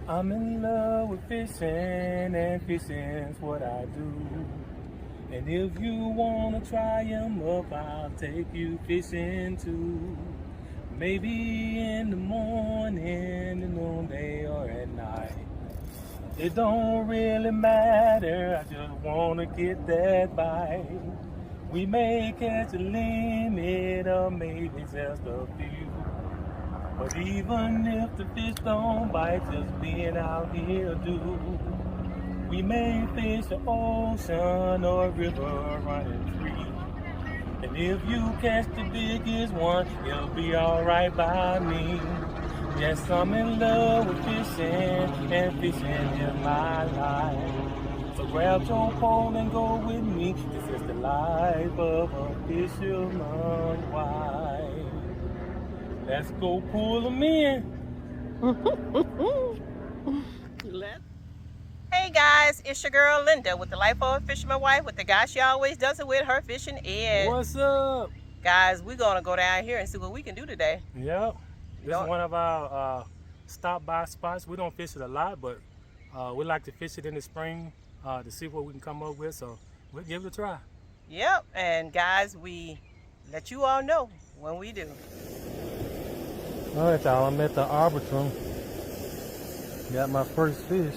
I'm in love with fishing, and fishing's what I do. And if you wanna try 'em up, I'll take you fishing too. Maybe in the morning, the noonday, or at night. It don't really matter, I just wanna get that bite. We may catch a limit or maybe just a few. But even if the fish don't bite, just being out here do. We may fish the ocean or a river running free. And if you catch the biggest one, it'll be alright by me. Yes, I'm in love with fishing, and fishing is my life. So grab your pole and go with me. This is the life of a fisherman's wife. Let's go pull them in. Hey guys, it's your girl Linda with the Life of a Fisherman Wife with the guy she always does it with, her Fishin Ed. What's up? Guys, we're gonna go down here and see what we can do today. Yep. This is one of our stop-by spots. We don't fish it a lot, but we like to fish it in the spring to see what we can come up with. So we'll give it a try. Yep, and guys, we let you all know when we do. All right, y'all. I'm at the Arbitrum. Got my first fish.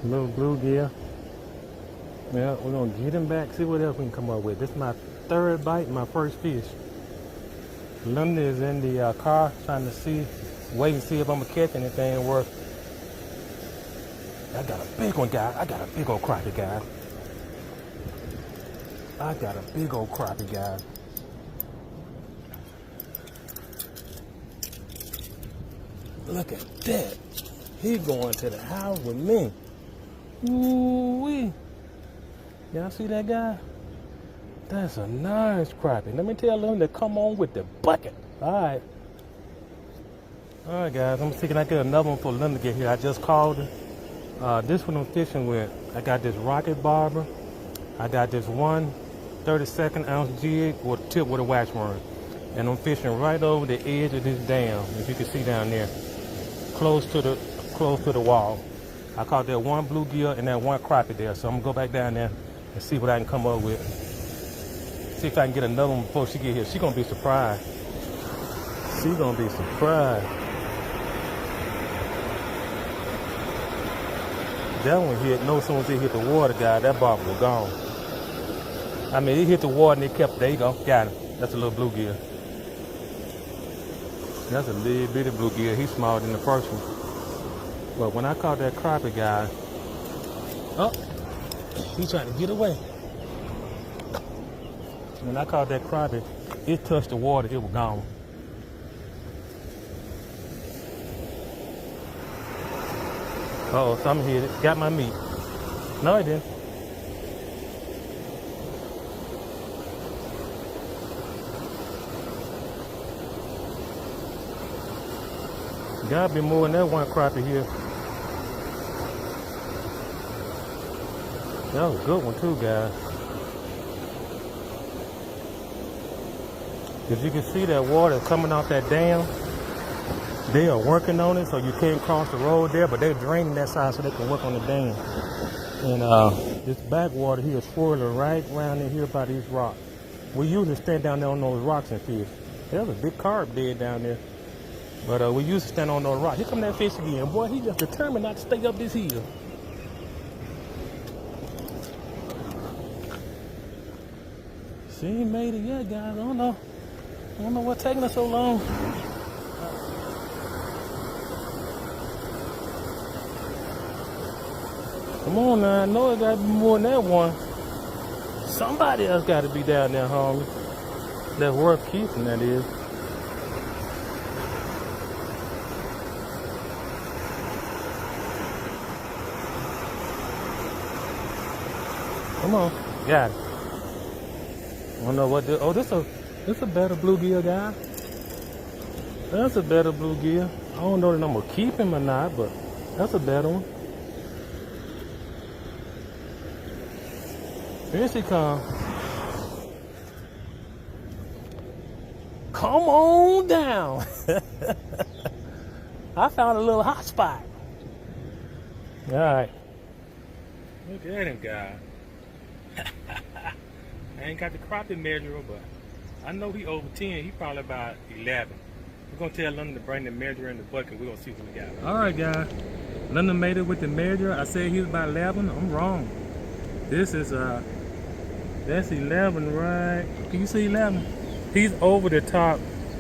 Little bluegill. Yeah, we're gonna get him back. See what else we can come up with. This is my third bite, my first fish. Linda is in the car trying to wait and see if I'm gonna catch anything worth. I got a big one, guys. I got a big old crappie, guys. Look at that. He going to the house with me. Ooh-wee. Y'all see that guy? That's a nice crappie. Let me tell them to come on with the bucket. All right. All right, guys. I'm thinking I get another one for Linda to get here. I just called her. This one I'm fishing with. I got this rocket bobber. I got this 1/32 ounce jig with a tip with a wax worm. And I'm fishing right over the edge of this dam, as you can see down there, close to the wall. I caught that one bluegill and that one crappie there. So I'm gonna go back down there and see what I can come up with. See if I can get another one before she get here. She gonna be surprised. That one hit. No, as soon as it hit the water, guy, that bobber was gone. I mean, it hit the water and it kept. There you go. Got him. That's a little bluegill. That's a little bitty bluegill. He's smaller than the first one. But when I caught that crappie, guy, oh, he's trying to get away. When I caught that crappie, it touched the water, it was gone. Uh-oh, something hit it. Got my meat. No, it didn't. Gotta be more than that one crappie here. That was a good one too, guys. As you can see, that water coming off that dam. They are working on it, so you can't cross the road there, but they're draining that side so they can work on the dam. And this backwater here is swirling right around in here by these rocks. We usually stand down there on those rocks and fish. There's a big carp dead down there. But we used to stand on those rocks. Here come that fish again. Boy, he just determined not to stay up this hill. She ain't made it yet, guys. I don't know what's taking us so long. Come on now, I know it gotta be more than that one. Somebody else gotta be down there, homie. That's worth keeping, that is. Come on, got it. I don't know what this. Oh, this a better bluegill, guy. That's a better bluegill. I don't know that I'm gonna keep him or not, but that's a better one. Here she come. Come on down. I found a little hot spot. All right. Look at him, guy. I ain't got the crappie measurer, but I know he over 10. He probably about 11. We're gonna tell London to bring the measurer in the bucket. We're gonna see what we got. All right, guys. London made it with the measurer. I said he was about 11. I'm wrong. This is that's 11, right? Can you see 11? He's over the top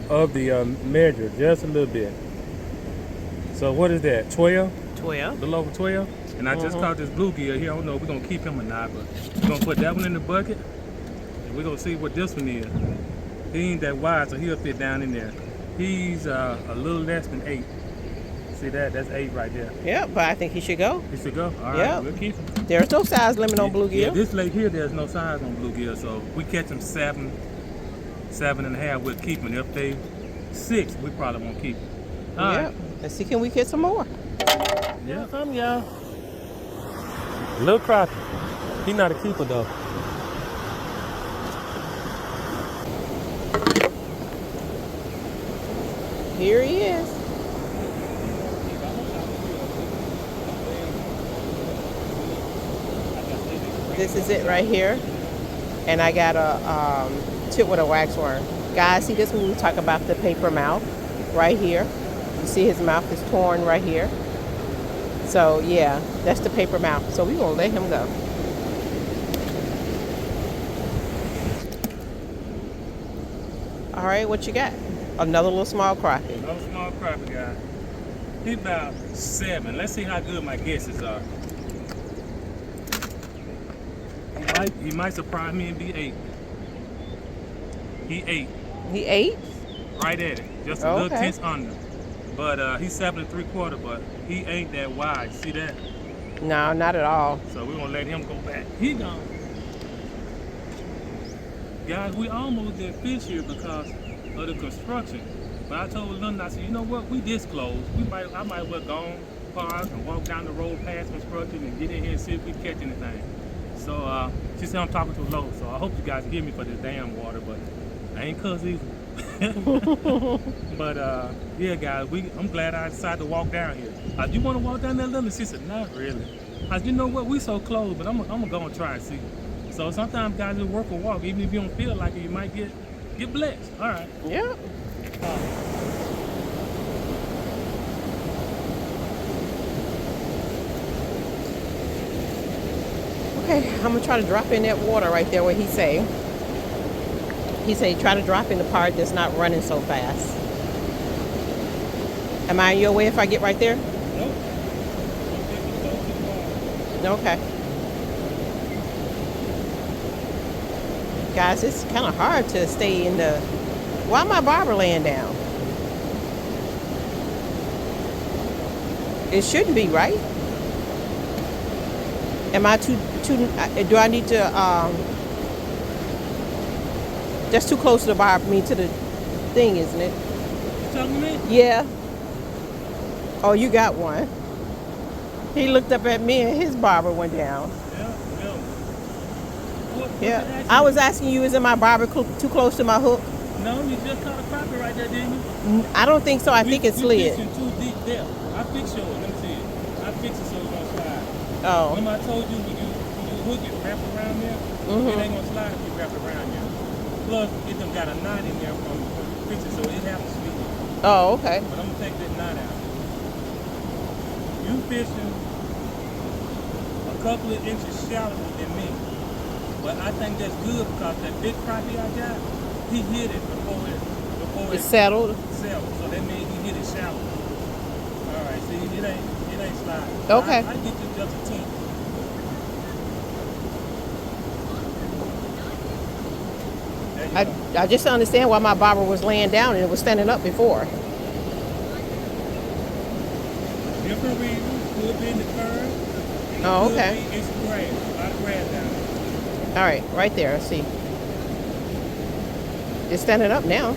of the measure just a little bit. So what is that? 12? 12. A little over 12. And I just caught this bluegill here. I don't know if we're gonna keep him or not, but we're gonna put that one in the bucket, and we're gonna see what this one is. He ain't that wide, so he'll fit down in there. He's a little less than 8. See that? That's 8 right there. Yeah, but I think he should go. He should go. All right, Yeah. we'll keep him. There's no size limit on bluegill. Yeah, this lake here, there's no size on bluegill, so we catch them 7, 7.5, we'll keep them. If they 6, we probably won't keep them. All Yeah. right. Let's see, can we get some more? Yeah, come y'all. Little crappie. He not a keeper though. Here he is. This is it right here. And I got a tip with a waxworm. Guys, see this when we talk about the paper mouth right here. You see his mouth is torn right here. So yeah, that's the paper mouth. So we're gonna let him go. All right, what you got? Another little small crappie. Another small crappie, guy. He about 7. Let's see how good my guesses are. He might surprise me and be 8. He 8. He 8? Right at it. Just a little tenth under. But he's 7 3/4, but he ain't that wide. See that? No, not at all. So we're gonna let him go back. He gone. Guys, we almost did fish here because of the construction. But I told London, I said, you know what? We this close. I might well go on, park and walk down the road past construction and get in here and see if we catch anything. So she said I'm talking too low. So I hope you guys give me for this damn water, but I ain't cuss either. But yeah, guys, I'm glad I decided to walk down here. You want to walk down there, London? She said, not really. I said, you know what? We so close, but I'm gonna go and try and see. So sometimes, guys, it's worth a walk. Even if you don't feel like it, you might get blessed. All right. Yeah. Okay, I'm gonna try to drop in that water right there where he say. He say try to drop in the part that's not running so fast. Am I in your way if I get right there? Nope. Okay. Guys, it's kind of hard to stay in the... Why my barber laying down? It shouldn't be, right? Am I too... do I need to... That's too close to the barber, to the thing, isn't it? You talking to me? Yeah. Oh, you got one. He looked up at me and his barber went down. Yeah. I was asking you, isn't my barber too close to my hook? No, you just caught a crappie right there, didn't you? I don't think so. I think it slid. Fishing too deep depth. I fix yours. Let me see it. I fix it so it's gonna slide. Oh. Remember I told you when you hook it, wrap around there, it ain't gonna slide if you wrap it around there. Plus, it done got a knot in there from fix it, so it has to slip. Oh, okay. But I'm gonna take that knot out. You fishing a couple of inches shallower than me. But I think that's good because that big crappie I got, he hit it before it settled. So that means he hit it shallow. All right, see, it ain't sliding. Okay. I get you just a 10. I just understand why my barber was laying down and it was standing up before. Different reasons. Could be in the curve. Oh, okay. Could be it's grass. A lot of grass down there. All right, right there. I see. It's standing up now.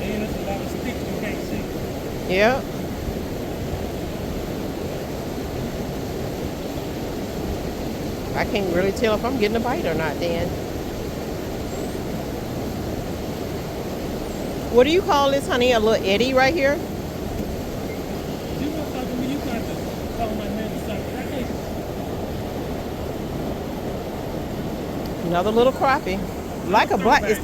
And there's a lot of sticks you can't see. Yeah. I can't really tell if I'm getting a bite or not, Dan. What do you call this, honey? A little eddy right here? You gonna talk to me, you got to call my name or something. I can't. Another little crappie. Like a black. It's,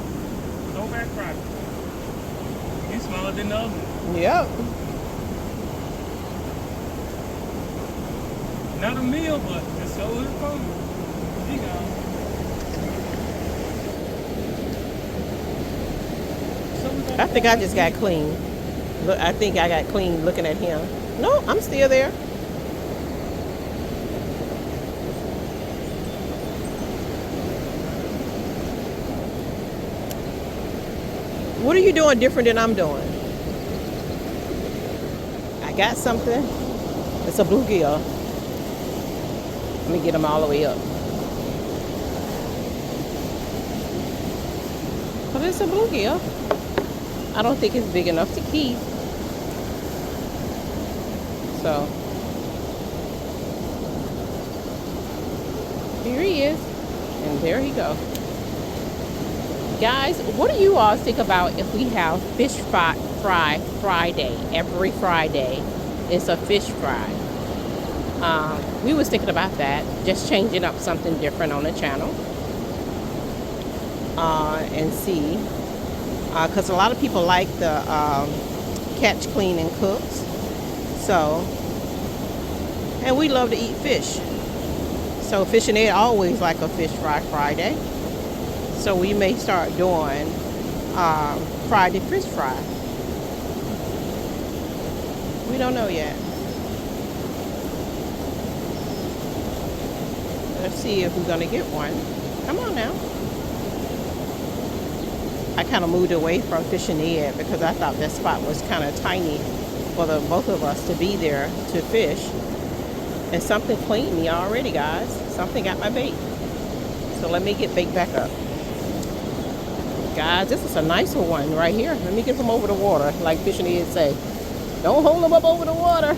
Throwback crappie. He's smaller than the other one. yep. Not a meal, but it's so is fun. He gone. I think I just got clean. Look, I think I got clean looking at him. No, I'm still there. What are you doing different than I'm doing? I got something. It's a bluegill. Let me get them all the way up. But it's a bluegill. I don't think it's big enough to keep. So here he is. And there he goes. Guys, what do you all think about if we have fish fry Friday? Every Friday it's a fish fry. We was thinking about that, just changing up something different on the channel, and see, because a lot of people like the catch, clean, and cooks. So, and we love to eat fish. So Fishin Ed always like a fish fry Friday. So we may start doing Friday fish fry. We don't know yet. Let's see if we're gonna get one. Come on now. I kind of moved away from Fishin Ed because I thought that spot was kind of tiny for the both of us to be there to fish. And something cleaned me already, guys. Something got my bait. So let me get bait back up. Guys, this is a nicer one right here. Let me get him over the water, like Fishin Ed say. Don't hold him up over the water.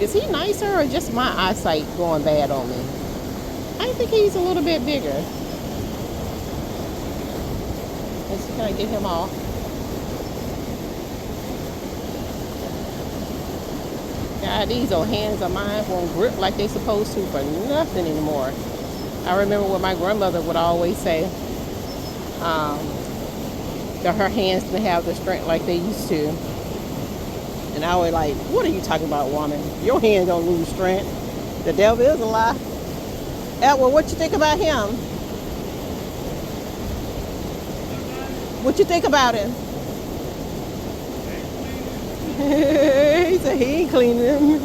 Is he nicer or just my eyesight going bad on me? I think he's a little bit bigger. Let's see, can I get him off? God, these old hands of mine won't grip like they supposed to for nothing anymore. I remember what my grandmother would always say, that her hands didn't have the strength like they used to. And I was like, what are you talking about, woman? Your hands don't lose strength. The devil is a lie. Edward, what you think about him? What you think about him? He said he ain't cleaning him.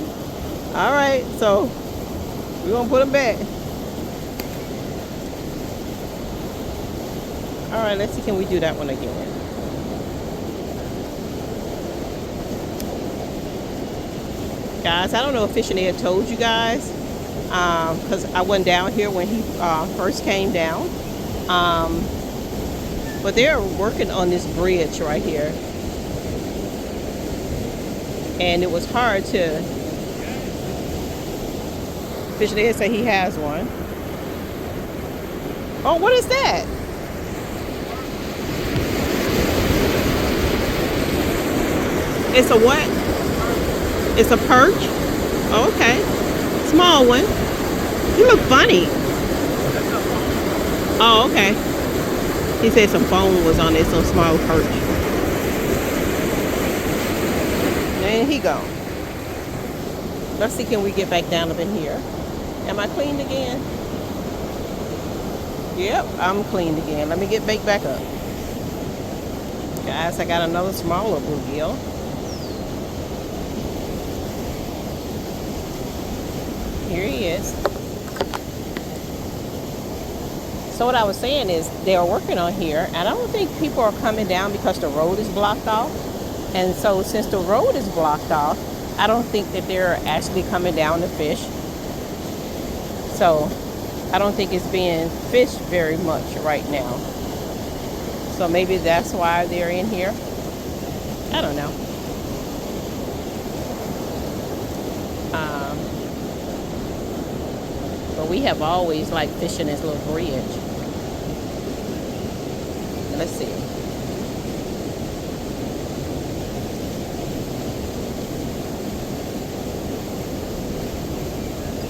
All right, so we're gonna put him back. All right, let's see, can we do that one again? Guys, I don't know if Fishin Ed told you guys, because I wasn't down here when he first came down. But they're working on this bridge right here. And it was hard to... Fishin Ed said he has one. Oh, what is that? It's a what? It's a perch? Oh, okay. Small one. You look funny. Oh, okay. He said some foam was on it, some small perch. And he gone. Let's see, can we get back down up in here? Am I cleaned again? Yep, I'm cleaned again. Let me get baked back up. Guys, I got another smaller bluegill. Here he is. So what I was saying is they are working on here, and I don't think people are coming down because the road is blocked off. And so since the road is blocked off, I don't think that they're actually coming down to fish. So I don't think it's being fished very much right now. So maybe that's why they're in here. I don't know. But we have always liked fishing this little bridge. Let's see.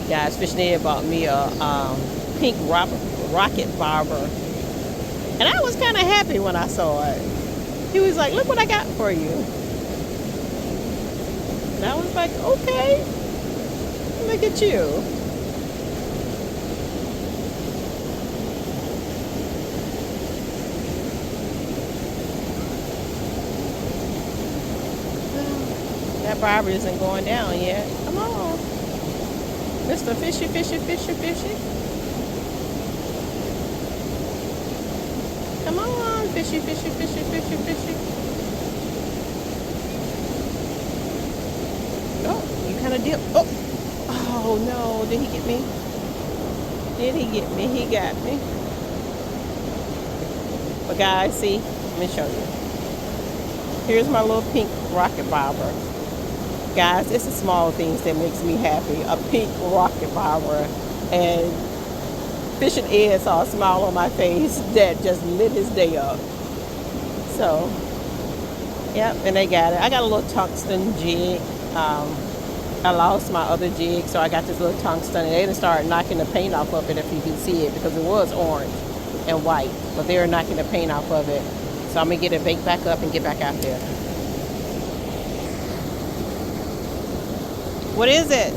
Guys, Fishin Ed bought me a pink rocket barber. And I was kind of happy when I saw it. He was like, look what I got for you. And I was like, okay, look at you. That barber isn't going down yet. Come on. Mr. Fishy, Fishy, Fishy, Fishy. Come on, Fishy, Fishy, Fishy, Fishy, Fishy. Oh, you kind of dip. Oh, oh no, did he get me? Did he get me? He got me. But guys, see, let me show you. Here's my little pink rocket barber. Guys, it's the small things that makes me happy. A pink rocket barber. And Fishin Ed saw a smile on my face that just lit his day up. So, yep, and they got it. I got a little tungsten jig. I lost my other jig, so I got this little tungsten. And they didn't start knocking the paint off of it, if you can see it, because it was orange and white. But they were knocking the paint off of it. So I'm going to get it baked back up and get back out there. What is it?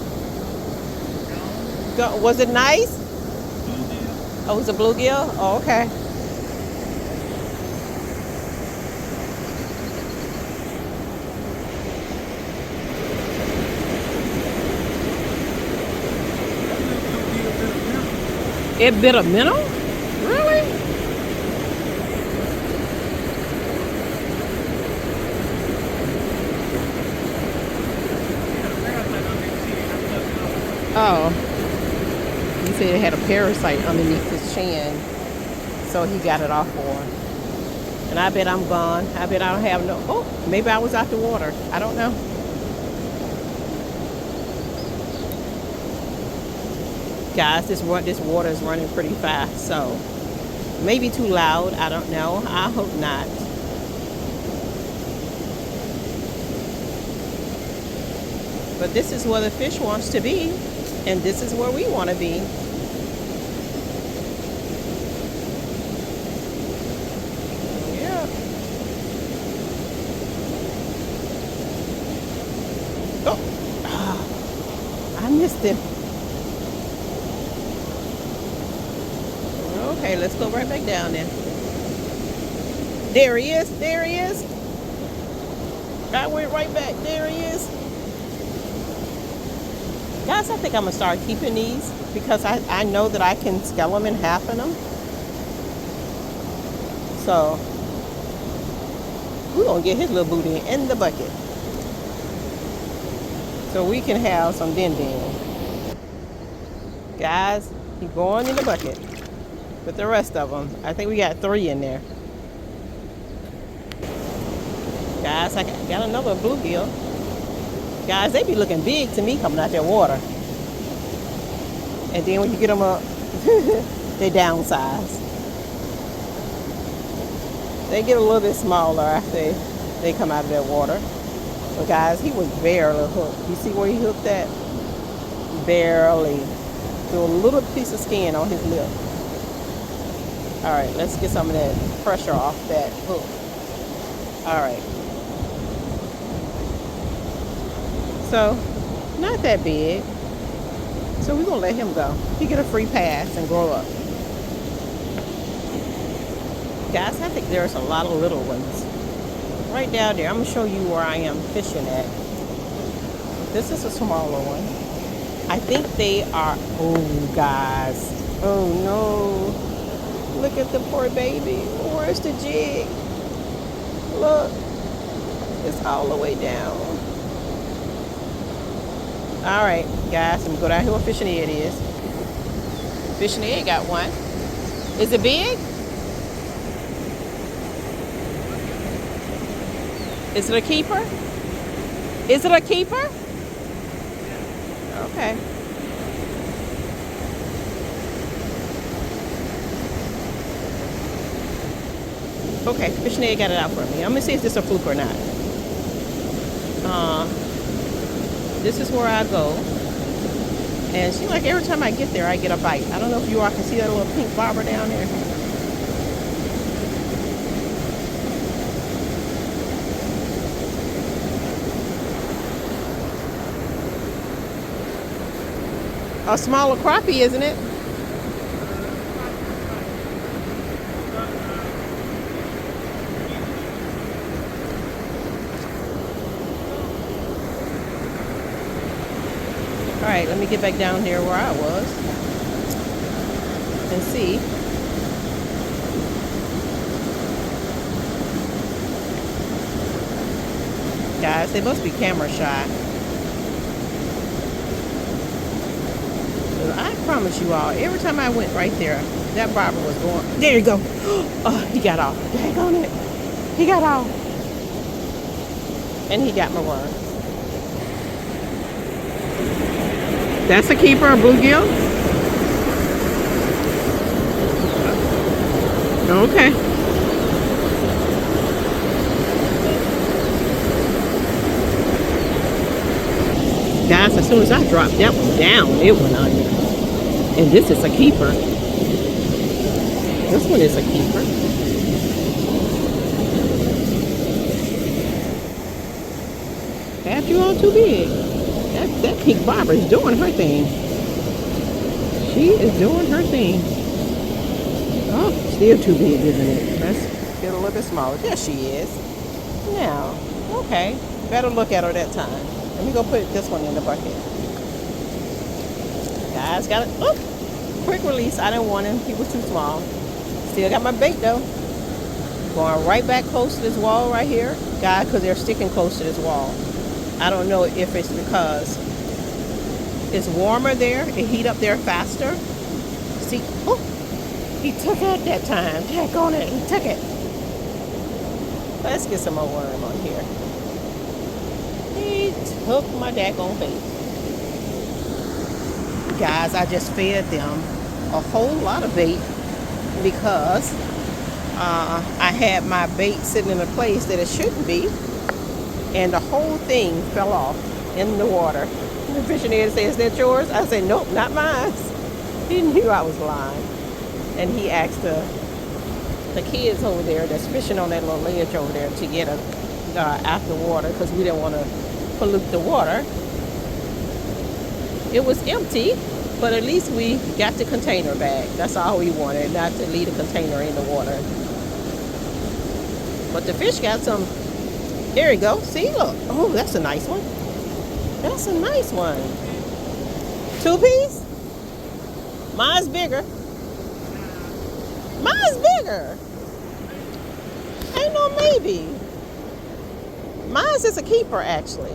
Was it nice? Oh, it was a bluegill? Oh, okay. It bit a minnow? Really? Oh, he said it had a parasite underneath his chin, so he got it off for him. And I bet I'm gone. I bet I don't have no. Oh, maybe I was out the water. I don't know. Guys, this water is running pretty fast, so maybe too loud. I don't know. I hope not. But this is where the fish wants to be, and this is where we want to be. Yeah. Oh, I missed him. Okay, let's go right back down there. There he is. There he is. I went right back. There he is. Guys, I think I'm going to start keeping these because I know that I can scale them in half of them. So, we're going to get his little booty in the bucket. So we can have some din-din. Guys, he's going in the bucket with the rest of them. I think we got 3 in there. Guys, I got another bluegill. Guys, they be looking big to me coming out that water. And then when you get them up, they downsize. They get a little bit smaller after they come out of that water. But guys, he was barely hooked. You see where he hooked at? Barely. So a little piece of skin on his lip. All right, let's get some of that pressure off that hook. All right. So, not that big. So we're going to let him go. He get a free pass and grow up. Guys, I think there's a lot of little ones. Right down there. I'm going to show you where I am fishing at. This is a smaller one. I think they are... Oh, guys. Oh, no. Look at the poor baby. Where's the jig? Look. It's all the way down. All right, guys, I'm going to go down here where Fishin Ed is. Fishin Ed got one. Is it big? Is it a keeper? Is it a keeper? Okay. Okay, Fishin Ed got it out for me. I'm gonna see if this is a fluke or not. This is where I go. And it seems like every time I get there, I get a bite. I don't know if you all can see that little pink bobber down there. A smaller crappie, isn't it? All right, let me get back down here where I was and see. Guys, they must be camera shy. I promise you all, every time I went right there, that barber was going, there you go. Oh, he got off. Daggone it. He got off. And he got my worm. That's a keeper, a bluegill? Okay. Guys, as soon as I dropped that one down, it went under. And this is a keeper. This one is a keeper. Had you on too big. That pink bobber is doing her thing. She is doing her thing. Oh, still too big, isn't it? Let's get a little bit smaller. There she is. Now, okay. Better look at her that time. Let me go put this one in the bucket. Guys, got it. Oh, quick release. I didn't want him. He was too small. Still got my bait though. Going right back close to this wall right here. Guys, because they're sticking close to this wall. I don't know if it's because it's warmer there. It heat up there faster. See, oh, he took it that time. Heck on it. He took it. Let's get some more worm on here. He took my daggone bait. Guys, I just fed them a whole lot of bait because I had my bait sitting in a place that it shouldn't be. And the whole thing fell off in the water. The Fishin Ed said, "Is that yours?" I said, "Nope, not mine." He knew I was lying. And he asked the kids over there that's fishing on that little ledge over there to get out the water because we didn't want to pollute the water. It was empty, but at least we got the container back. That's all we wanted, not to leave the container in the water. But the fish got some. There you go. See, look. Oh, that's a nice one. That's a nice one. 2-piece? Mine's bigger. Mine's bigger. Ain't no maybe. Mine's is a keeper, actually.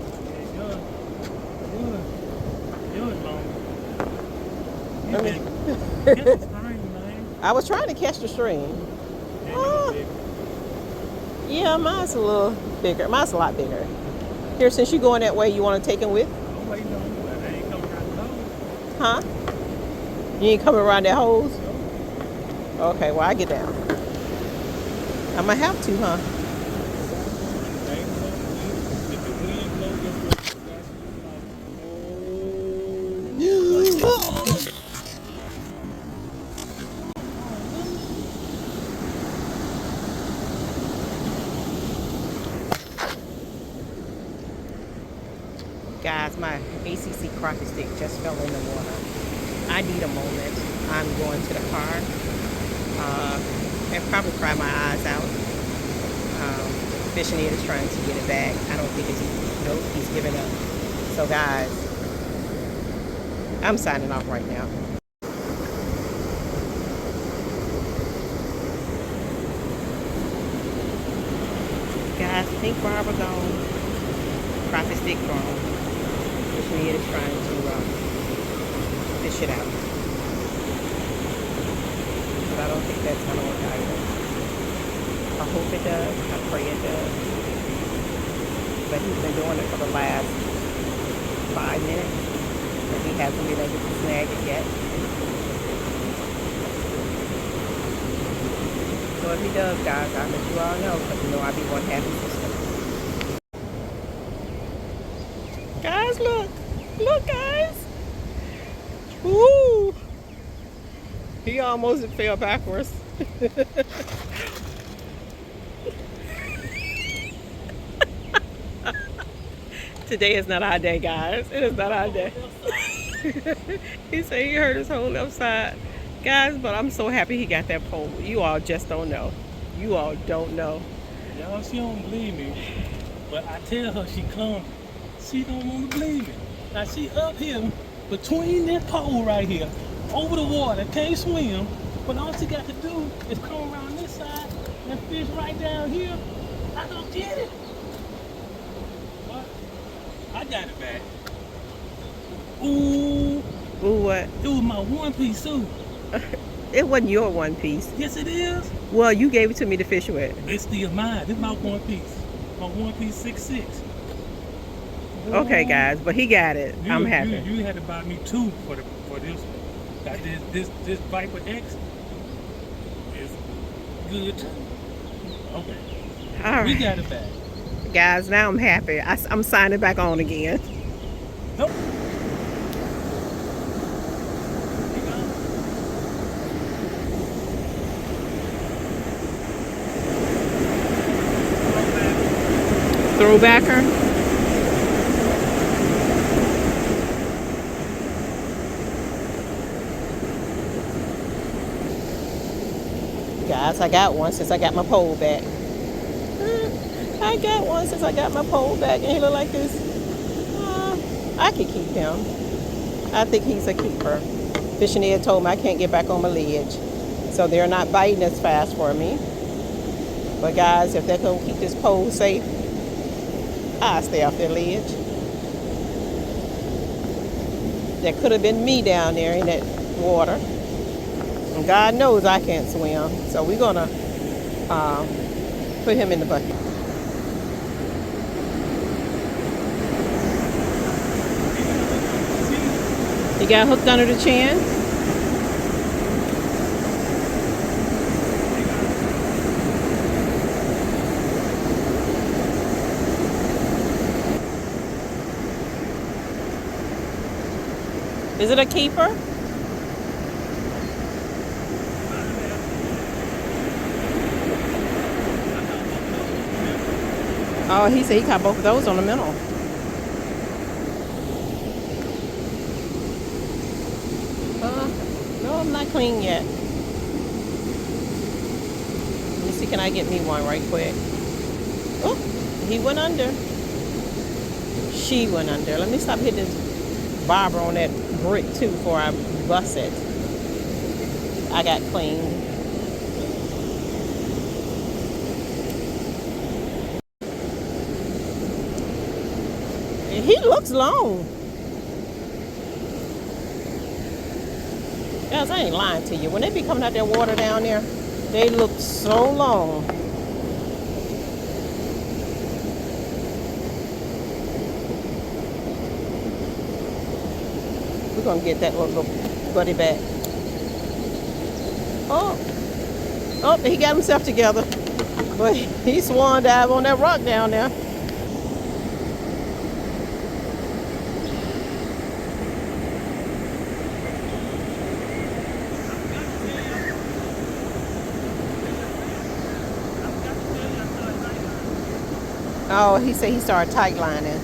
I was trying to catch the stream. Yeah, mine's a little bigger. Mine's a lot bigger. Here, since you're going that way, you want to take him with? I'm waiting on you. I ain't coming around the hose. Huh? You ain't coming around that hose? Okay, well, I get down. I might have to, huh? Guys, my ACC crappie stick just fell in the water. I need a moment. I'm going to the car and probably cry my eyes out. Fishin Ed is trying to get it back. I don't think it's, nope, he's giving up. So guys, I'm signing off right now. Guys, pink barber gone. Crappie stick gone. Fishin Ed is trying to fish it out. But I don't think that's going to work either. I hope it does. I pray it does. But he's been doing it for the last 5 minutes. And he hasn't been able to snag it yet. So So if he does, guys, I'll let you all know, because you know I'll be one happy sister. Guys, look. Look, guys. Woo! He almost fell backwards. Today is not our day, guys. It is not our day. He said he hurt his whole left side. Guys, but I'm so happy he got that pole. You all just don't know. You all don't know. Y'all, she don't believe me. But I tell her she clumsy. She don't want to believe me. Now she up here between this pole right here, over the water, can't swim. But all she got to do is come around this side and fish right down here. I don't get it. But I got it back. Ooh. Ooh, what? It was my one piece too. It wasn't your one piece. Yes, it is. Well, you gave it to me to fish with. It's still mine. This is my one piece. My one piece 6'6". Okay, guys, but he got it. I'm happy. You had to buy me two for this one. Got this Viper X is good too. Okay. All right. We got it back. Guys, now I'm happy. I'm signing back on again. Nope. Throwbacker. Guys, I got one since I got my pole back. I got one since I got my pole back, and he look like this. I could keep him. I think he's a keeper. Fishin Ed told me I can't get back on my ledge, so they're not biting as fast for me. But guys, if they're gonna keep this pole safe, I'll stay off their ledge. There could have been me down there in that water. And God knows I can't swim. So we're gonna put him in the bucket. He got hooked under the chin. Is it a keeper? Oh, he said he caught both of those on the minnow. No, I'm not clean yet. Let me see, can I get me one right quick? Oh, he went under. She went under. Let me stop hitting this bobber on that brick too before I bust it. I got clean. He looks long. Guys, I ain't lying to you. When they be coming out that water down there, they look so long. We're gonna get that little buddy back. Oh, he got himself together. But he swan dive on that rock down there. Oh, he said he started tight lining.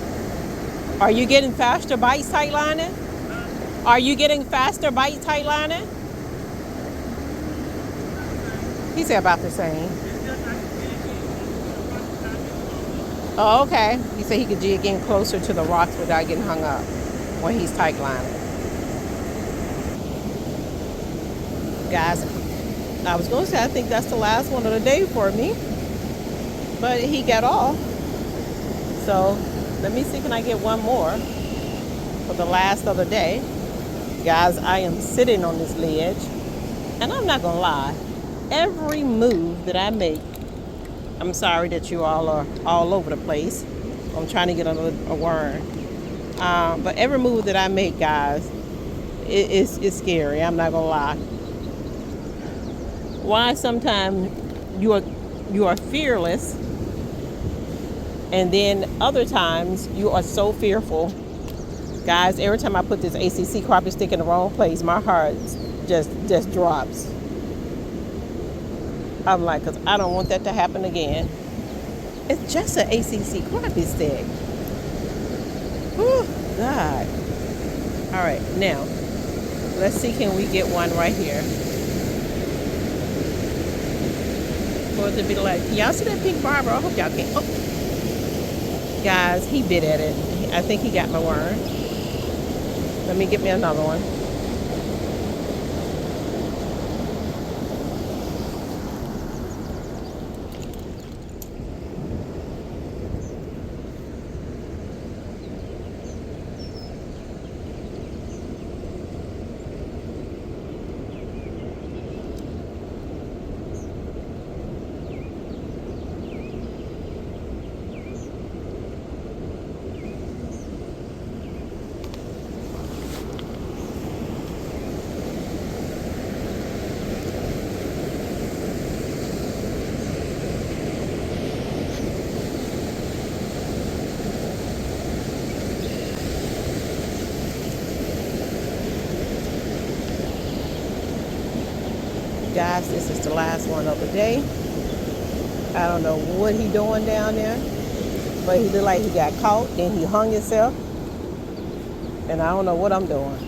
Are you getting faster bites tight lining? Are you getting faster bites tight lining? He said about the same. Oh, okay. He said he could jig in closer to the rocks without getting hung up when he's tight lining. Guys, I was going to say I think that's the last one of the day for me. But he got off. So let me see, can I get one more for the last of the day? Guys, I am sitting on this ledge, and I'm not gonna lie, every move that I make, I'm sorry that you all are all over the place. I'm trying to get a worm. But every move that I make, guys, it's scary, I'm not gonna lie. Why sometimes you are fearless, and then other times you are so fearful. Guys, every time I put this ACC crappie stick in the wrong place, my heart just drops. I'm like, because I don't want that to happen again. It's just an ACC crappie stick. Oh, God. All right, now, let's see, can we get one right here? For it to be like, y'all see that pink barber? I hope y'all can. Oh. Guys, he bit at it. I think he got my worm. Let me get me another one. Guys, this is the last one of the day. I don't know what he doing down there, but he looked like he got caught, then he hung himself, and I don't know what I'm doing.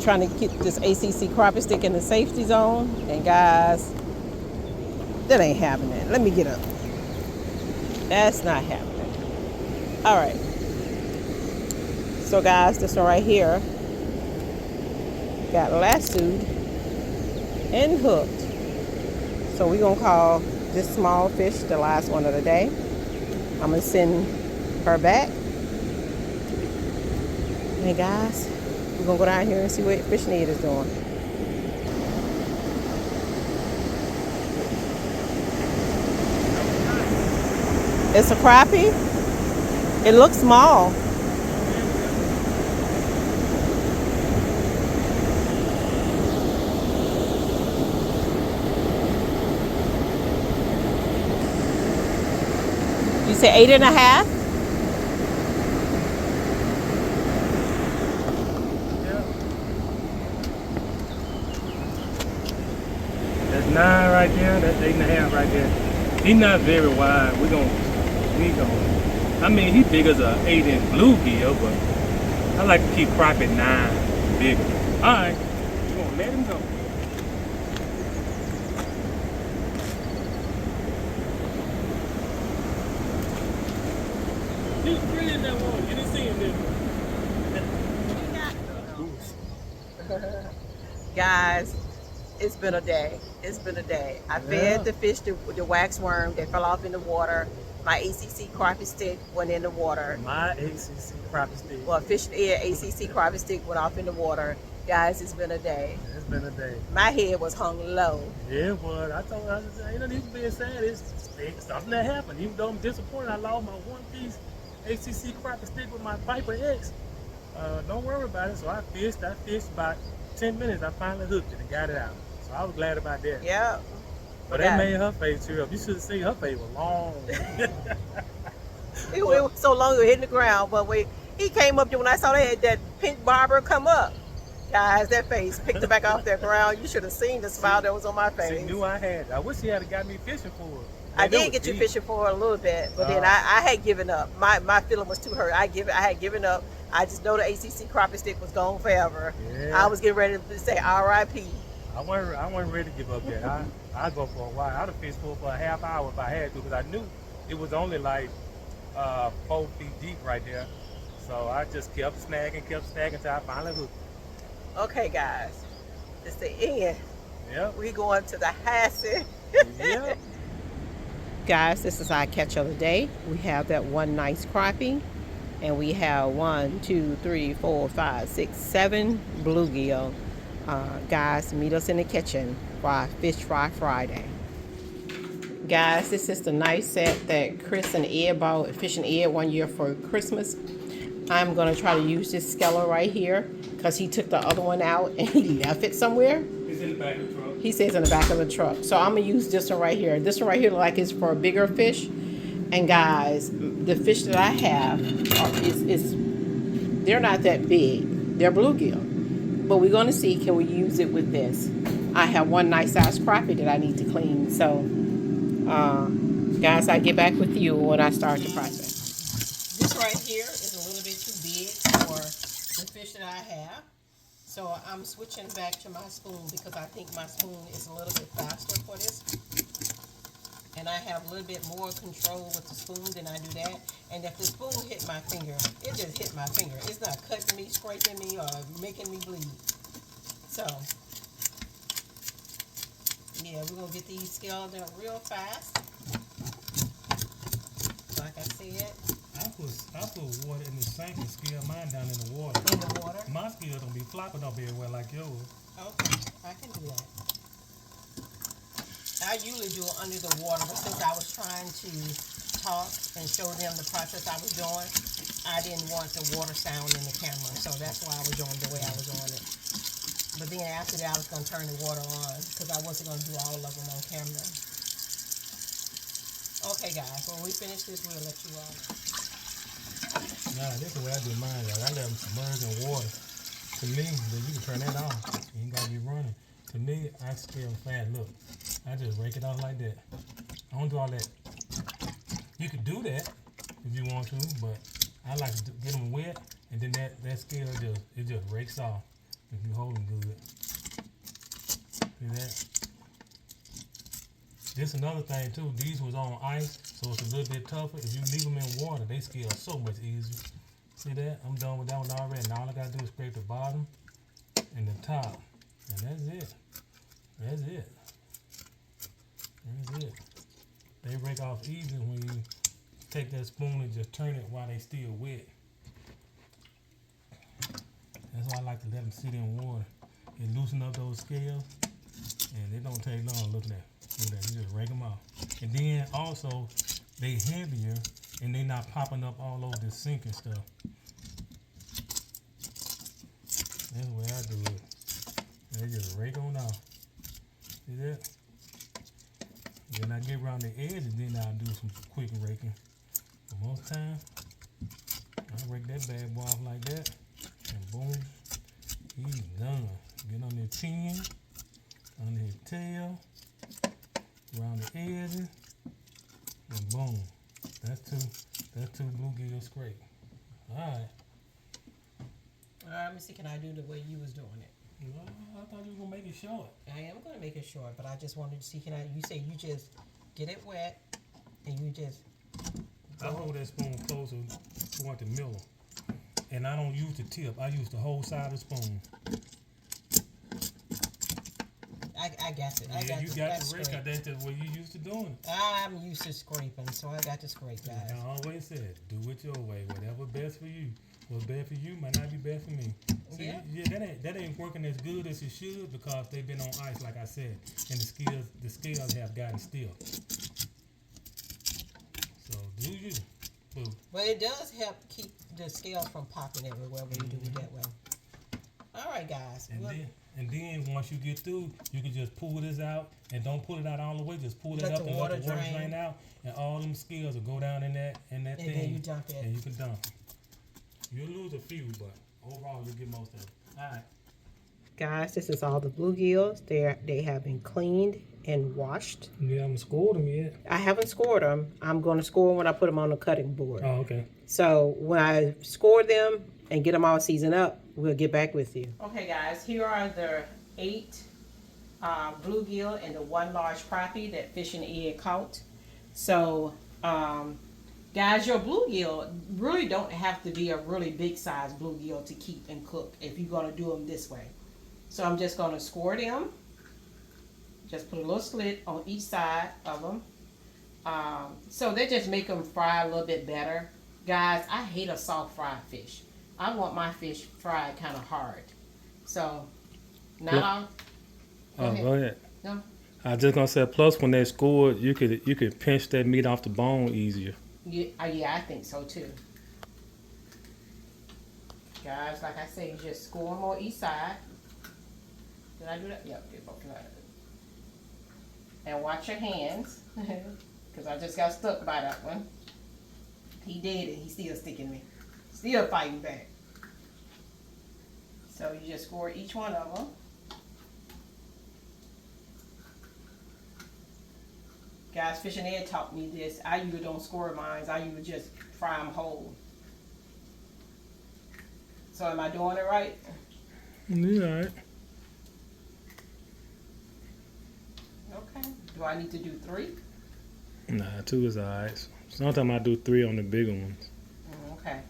Trying to get this ACC crappie stick in the safety zone, and guys, that ain't happening. Let me get up. That's not happening. All right. So guys, this one right here got lassoed and hooked. So we're gonna call this small fish the last one of the day. I'm gonna send her back. And guys, we're gonna go down here and see what Fishin Ed is doing. It's a crappie. It looks small. You say 8.5? Yeah. That's 9 right there. That's 8.5 right there. He's not very wide. We gonna. I mean, he big as a 8-inch bluegill, but I like to keep crappie 9 bigger. All right, we're gonna let him go. He's pretty in that water. You didn't see him, did you? Guys, it's been a day. It's been a day. I fed the fish the wax worm. They fell off in the water. My ACC crappie stick went in the water. My ACC crappie stick. Well, Fishin Ed ACC crappie stick went off in the water. Guys, it's been a day. It's been a day. My head was hung low. Yeah, it was. I told her, ain't no need to be sad. It's something that happened. Even though I'm disappointed, I lost my one-piece ACC crappie stick with my Viper X. Don't worry about it. So I fished about 10 minutes. I finally hooked it and got it out. So I was glad about that. Yeah. But that made her face tear up. You should have seen her face was long. It was so long it was hitting the ground. But he came up there when I saw that pink barber come up. Guys, that face picked it back off that ground. You should have seen the smile that was on my face. She knew I had. I wish she had got me fishing for her. I did get you fishing for her a little bit, but then I had given up. My feeling was too hurt. I had given up. I just know the ACC crappie stick was gone forever. Yeah. I was getting ready to say R.I.P. I wasn't ready to give up yet. I'd go for a while. I'd have fished for a half hour if I had to, because I knew it was only like 4 feet deep right there. So I just kept snagging until I finally hooked. Okay, guys, it's the end. Yep. We going to the Hassie. Yep. Guys, this is our catch of the day. We have that one nice crappie, and we have 1, 2, 3, 4, 5, 6, 7 bluegill. Guys, meet us in the kitchen for our Fish Fry Friday. Guys, this is the nice set that Chris and Ed bought at Fishin Ed one year for Christmas. I'm going to try to use this skeller right here because he took the other one out and he left it somewhere. It's in the back of the truck. He says in the back of the truck. So I'm gonna use this one right here. This one right here, like, is for bigger fish. And guys, the fish that I have is they're not that big. They're bluegill. But we're gonna see, can we use it with this? I have one nice size crappie that I need to clean. So, guys, I'll get back with you when I start the process. This right here is a little bit too big for the fish that I have. So I'm switching back to my spoon because I think my spoon is a little bit faster for this. And I have a little bit more control with the spoon than I do that. And if the spoon hit my finger, it just hit my finger. It's not cutting me, scraping me, or making me bleed. So, yeah, we're going to get these scaled up real fast. Like I said. I put water in the sink and scale mine down in the water. In the water? My scale don't be flopping up everywhere like yours. Okay, I can do that. I usually do it under the water, but since I was trying to talk and show them the process I was doing, I didn't want the water sound in the camera, so that's why I was doing the way I was doing it. But then after that, I was going to turn the water on because I wasn't going to do all of them on camera. Okay, guys, when we finish this, we'll let you all know. Nah, that's the way I do mine. Like, I let them submerge in water. To me, you can turn that off. You ain't got to be running. To me, I scale fast. Look, I just rake it off like that. I don't do all that. You could do that if you want to, but I like to get them wet, and then that scale just rakes off if you hold them good. See that? This another thing too. These was on ice, so it's a little bit tougher. If you leave them in water, they scale so much easier. See that? I'm done with that one already. Now all I gotta do is scrape the bottom and the top, and that's it. That's it. That's it. They break off easy when you take that spoon and just turn it while they still wet. That's why I like to let them sit in water. It loosen up those scales, and it don't take long. Look at that. Look at that. You just rake them off. And then also, they heavier, and they not popping up all over the sink and stuff. That's the way I do it. They just rake on off. See that? Then I get around the edges, then I'll do some quick raking. But most time, I rake that bad boy off like that, and boom, he's done. Get on their chin, on their tail, around the edges, and boom. That's two bluegill scrape. Alright. Let me see, can I do the way you was doing it? Well, I thought you were gonna make it short. I am going to make it short, but I just wanted to see, you say you just get it wet, and you just... I hold that spoon closer toward the middle. And I don't use the tip. I use the whole side of the spoon. I got it. Yeah, you got the rake. That's the way you used to doing it. I'm used to scraping, so I got to scrape, guys. Like I always said, do it your way. Whatever best for you. What's bad for you might not be bad for me. See, yeah, that ain't working as good as it should because they've been on ice, like I said, and the scales have gotten stiff. So do you? Boo. But it does help keep the scale from popping everywhere when you do it that way. All right, guys. And then once you get through, you can just pull this out, and don't pull it out all the way. Just pull it up and let the water drain out, and all them scales will go down in that thing. And then you dump it. And you can dump it. You'll lose a few, but overall you'll get most of it. All right. Guys, this is all the bluegills. They have been cleaned and washed. You haven't scored them yet? I haven't scored them. I'm going to score them when I put them on the cutting board. Oh, okay. So when I score them and get them all seasoned up, we'll get back with you. Okay, guys, here are the 8 bluegill and the 1 large crappie that Fishin Ed caught. So, guys, your bluegill really don't have to be a really big size bluegill to keep and cook if you're going to do them this way. So I'm just going to score them. Just put a little slit on each side of them. So they just make them fry a little bit better. Guys, I hate a soft fried fish. I want my fish fried kind of hard. So, now... Go ahead. No? I was just going to say, plus when they're scored, you could pinch that meat off the bone easier. Yeah, I think so too. Guys, like I say, you just score them on each side. Did I do that? Yep, did both sides. And watch your hands. Because I just got stuck by that one. He did it. He's still sticking me. Still fighting back. So you just score each one of them. Guys, Fishin Ed taught me this. I usually don't score mine. I usually just fry them whole. So am I doing it right? Yeah, all right. Okay. Do I need to do 3? Nah, 2 is all right. Sometimes I do 3 on the bigger ones. Okay.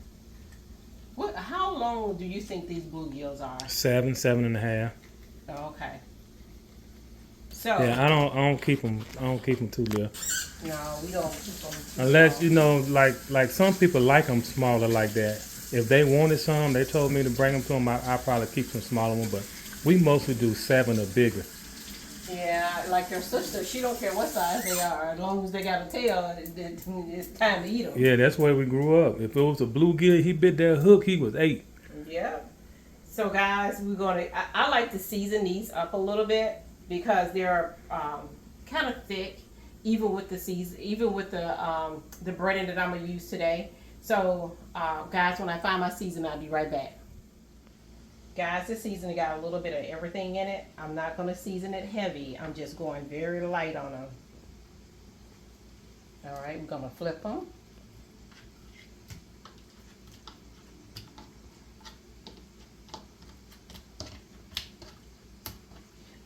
How long do you think these bluegills are? 7, 7.5. Okay. So Yeah, I don't keep them. I don't keep them too little. no, we don't keep them too Unless small. you know, like some people like them smaller like that. If they wanted some, they told me to bring them to them. I probably keep some smaller ones, but we mostly do 7 or bigger. Yeah, like your sister, she don't care what size they are, as long as they got a tail. It's time to eat them. Yeah, that's where we grew up. If it was a bluegill, he bit that hook, he was 8. Yeah. So guys, we're gonna. I like to season these up a little bit because they're kind of thick, even with the the breading that I'm gonna use today. So guys, when I find my season, I'll be right back. Guys, this seasoning got a little bit of everything in it. I'm not gonna season it heavy. I'm just going very light on them. All right, we're gonna flip them.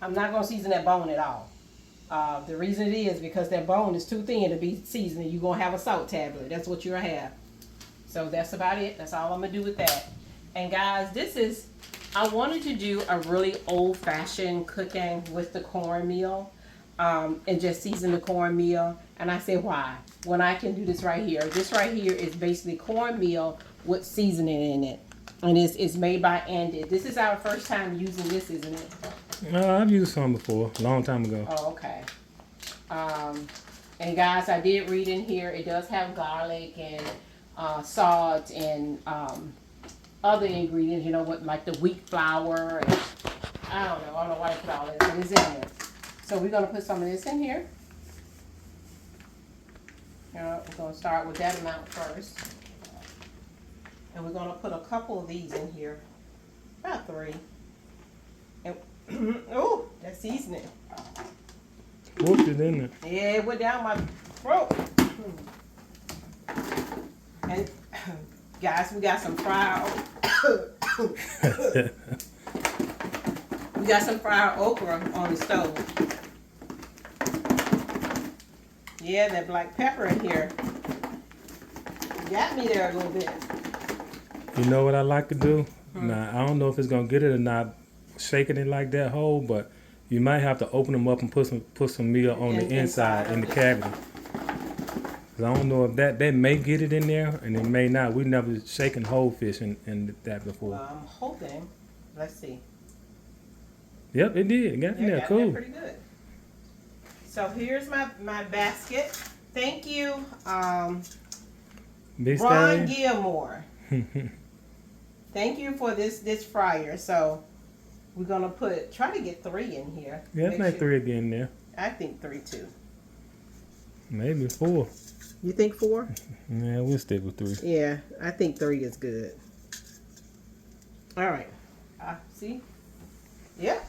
I'm not going to season that bone at all. The reason it is because that bone is too thin to be seasoned. You're going to have a salt tablet. That's what you'll have. So that's about it. That's all I'm going to do with that. And guys, I wanted to do a really old-fashioned cooking with the cornmeal and just season the cornmeal. And I said, why? When I can do this right here. This right here is basically cornmeal with seasoning in it. And it's made by Eddy. This is our first time using this, isn't it? I've used some before, a long time ago. Oh, okay. And guys, I did read in here, it does have garlic and salt and other ingredients, you know, what, like the wheat flour. And, I don't know why I put all this, but it's in there. So we're going to put some of this in here. We're going to start with that amount first. And we're going to put a couple of these in here, about 3. And oh, that's seasoning. Whooped it in there. Yeah, it went down my throat. And guys, we got some fried. We got some fried okra on the stove. Yeah, that black pepper in here got me there a little bit. You know what I like to do? Now, I don't know if it's going to get it or not, shaking it like that whole, but you might have to open them up and put some meal on the inside in the cavity. Cause I don't know if that may get it in there and it may not. We never shaken whole fish in that before. I'm hoping. Let's see. Yep, it did. It got in there. Got Cool. pretty good. So here's my basket. Thank you, Big Ron Stallion. Gilmore. Thank you for this fryer. So we're gonna try to get 3 in here. Yeah, Make make sure- 3 again there. I think 3 too. Maybe 4. You think 4? Yeah, we'll stick with 3. Yeah, I think 3 is good. All right. See? Yeah.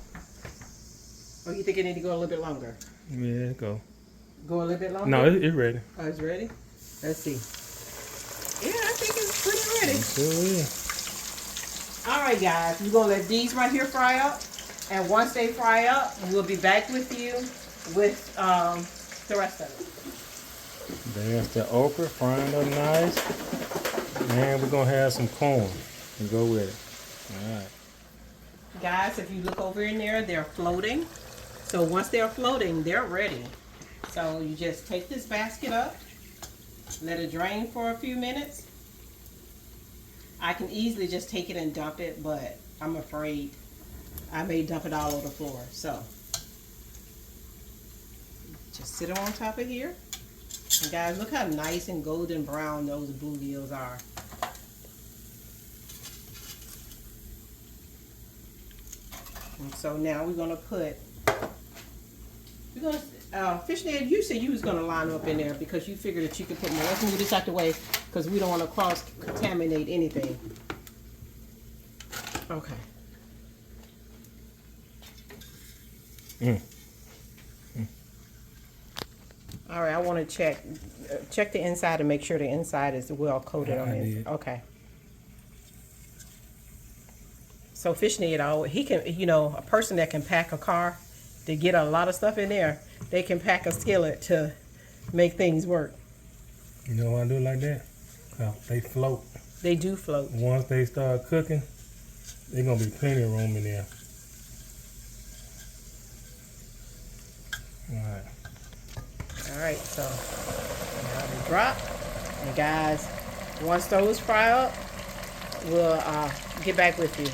Or you think it need to go a little bit longer? Yeah, go. Go a little bit longer? No, it's ready. Oh, it's ready? Let's see. Yeah, I think it's pretty ready. Sure is. All right, guys. We're going to let these right here fry up. And once they fry up, we'll be back with you with the rest of it. There's the okra frying up nice. And we're going to have some corn to go with it. All right. Guys, if you look over in there, they're floating. So once they're floating, they're ready. So you just take this basket up, let it drain for a few minutes. I can easily just take it and dump it, but I'm afraid I may dump it all over the floor. So just sit them on top of here. And guys, look how nice and golden brown those bluegills are. And so now we're gonna Fishin Ed, you said you was gonna line up in there because you figured that you could put more. Let's move this out the way because we don't want to cross contaminate anything. Okay. All right, I want to check the inside and make sure the inside is well coated on it. Okay. So Fishin Ed, he can, a person that can pack a car to get a lot of stuff in there, they can pack a skillet to make things work. You know why I do it like that? They float. They do float. Once they start cooking, there's gonna be plenty of room in there. All right, so now they drop. And guys, once those fry up, we'll get back with you.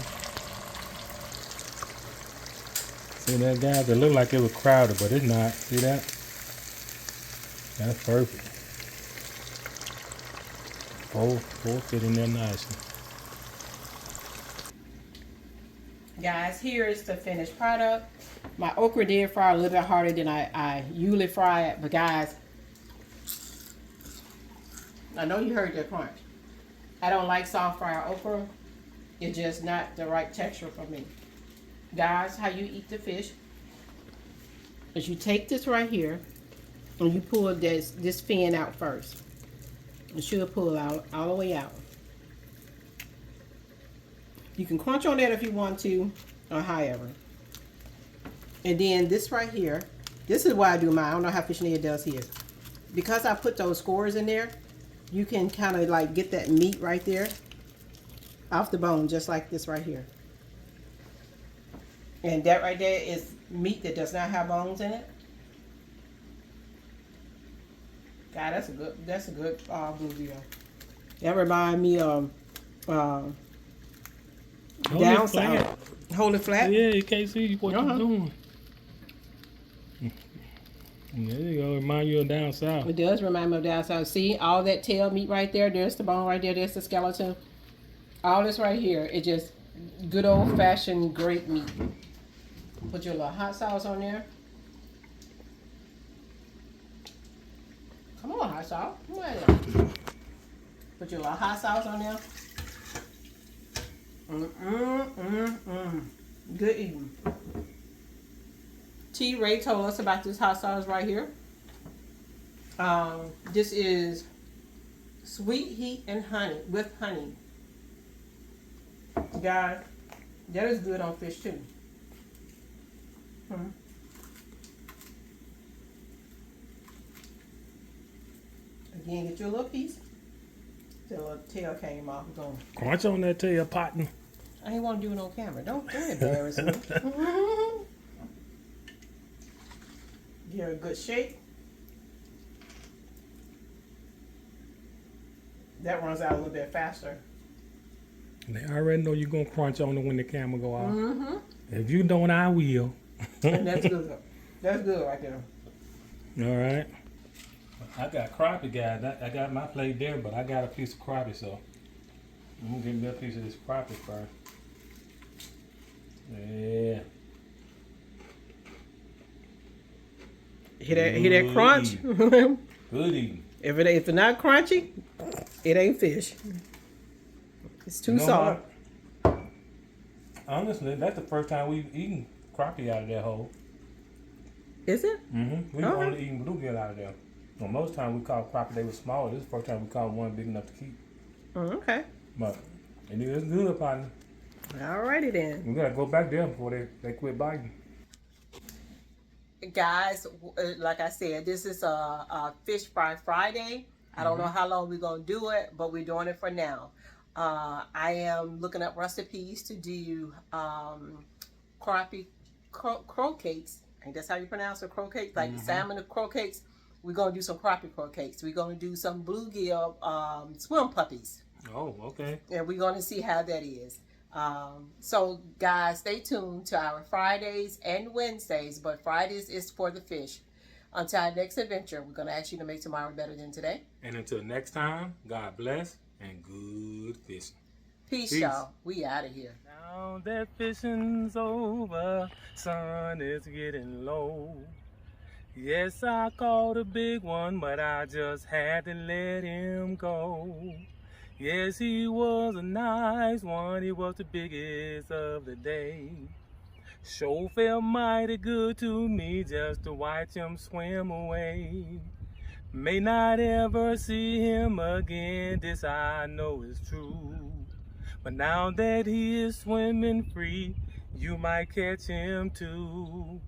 See that, guys? It looked like it was crowded, but it's not. See that? That's perfect. Four fit in there nicely. Guys, here is the finished product. My okra did fry a little bit harder than I usually fry it, but guys, I know you heard that crunch. I don't like soft fried okra. It's just not the right texture for me. Guys, how you eat the fish is you take this right here and you pull this fin out first. It should pull out all the way out. You can crunch on that if you want to, or however. And then this right here, this is why I do mine. I don't know how Fishin Ed does his. Because I put those scores in there, you can kind of like get that meat right there off the bone, just like this right here. And that right there is meat that does not have bones in it. God, that's a good video. That reminds me of down south. Hold it flat. Yeah, you can't see what you're doing. There you go. Remind you of down south. It does remind me of down south. See all that tail meat right there? There's the bone right there. There's the skeleton. All this right here. It just good old fashioned great meat. Put your little hot sauce on there. Come on, hot sauce. Come on. Put your little hot sauce on there. Good eating. T. Ray told us about this hot sauce right here. This is sweet heat and honey with honey. Guys, that is good on fish too. Again, get your little piece. The little tail came off. Going. Crunch on that tail, partner. I ain't want to do it on camera. Don't embarrass me. Give it a good shake. That runs out a little bit faster. They already know you're going to crunch on it when the camera go off. If you don't, I will. And that's good. That's good right there. All right. I got crappie, guys. I got my plate there, but I got a piece of crappie, so I'm going to give me a piece of this crappie first. Yeah. Hear that crunch? Good eating. If it's not crunchy, it ain't fish. It's too soft. What? Honestly, that's the first time we've eaten crappie out of that hole. Is it? We've only eaten bluegill out of there. Well, most time we caught crappie, they were small. This is the first time we caught one big enough to keep. Okay. But it is good, partner. Alrighty then. We gotta go back there before they quit biting. Guys, like I said, this is a Fish Fry Friday. I don't know how long we're going to do it, but we're doing it for now. I am looking up recipes to do crappie croquettes. I think that's how you pronounce it, croquettes, like salmon croquettes. We're going to do some crappie croquettes. We're going to do some bluegill swim puppies. Oh, okay. And we're going to see how that is. So guys, stay tuned to our Fridays and Wednesdays, but Fridays is for the fish. Until our next adventure, we're going to ask you to make tomorrow better than today. And until next time, God bless and good fishing. Peace. Y'all. We out of here. Now that fishing's over, sun is getting low. Yes, I caught a big one, but I just had to let him go. Yes, he was a nice one, he was the biggest of the day. Sure felt mighty good to me just to watch him swim away. May not ever see him again, this I know is true. But now that he is swimming free, you might catch him too.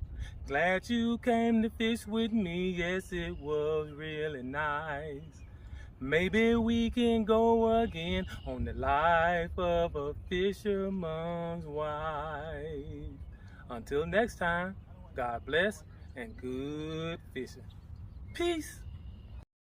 Glad you came to fish with me, yes it was really nice. Maybe we can go again on the life of a fisherman's wife. Until next time, God bless and good fishing. Peace.